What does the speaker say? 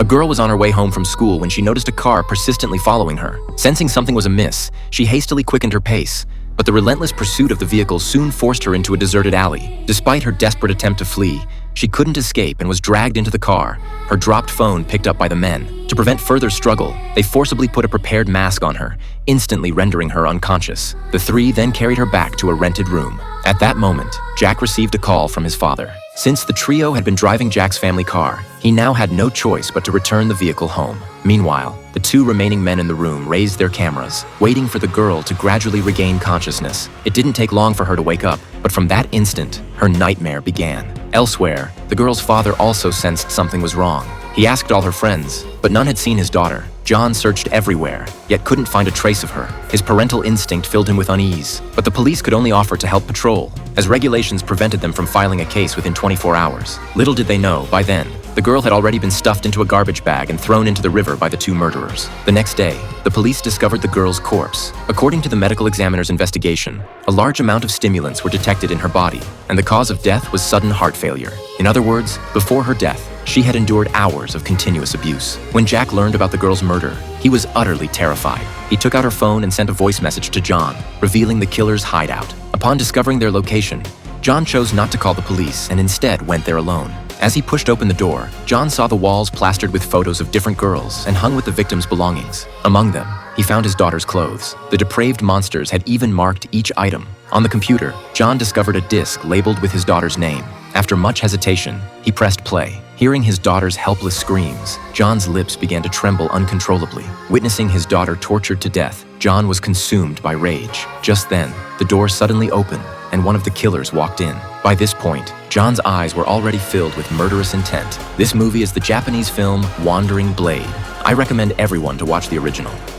A girl was on her way home from school when she noticed a car persistently following her. Sensing something was amiss, she hastily quickened her pace. But the relentless pursuit of the vehicle soon forced her into a deserted alley. Despite her desperate attempt to flee, she couldn't escape and was dragged into the car, her dropped phone picked up by the men. To prevent further struggle, they forcibly put a prepared mask on her, instantly rendering her unconscious. The three then carried her back to a rented room. At that moment, Jack received a call from his father. Since the trio had been driving Jack's family car, he now had no choice but to return the vehicle home. Meanwhile, the two remaining men in the room raised their cameras, waiting for the girl to gradually regain consciousness. It didn't take long for her to wake up, but from that instant, her nightmare began. Elsewhere, the girl's father also sensed something was wrong. He asked all her friends, but none had seen his daughter. John searched everywhere, yet couldn't find a trace of her. His parental instinct filled him with unease, but the police could only offer to help patrol, as regulations prevented them from filing a case within 24 hours. Little did they know, by then, the girl had already been stuffed into a garbage bag and thrown into the river by the two murderers. The next day, the police discovered the girl's corpse. According to the medical examiner's investigation, a large amount of stimulants were detected in her body, and the cause of death was sudden heart failure. In other words, before her death, she had endured hours of continuous abuse. When Jack learned about the girl's murder, he was utterly terrified. He took out her phone and sent a voice message to John, revealing the killer's hideout. Upon discovering their location, John chose not to call the police and instead went there alone. As he pushed open the door, John saw the walls plastered with photos of different girls and hung with the victims' belongings. Among them, he found his daughter's clothes. The depraved monsters had even marked each item. On the computer, John discovered a disc labeled with his daughter's name. After much hesitation, he pressed play. Hearing his daughter's helpless screams, John's lips began to tremble uncontrollably. Witnessing his daughter tortured to death, John was consumed by rage. Just then, the door suddenly opened, and one of the killers walked in. By this point, John's eyes were already filled with murderous intent. This movie is the Japanese film Wandering Blade. I recommend everyone to watch the original.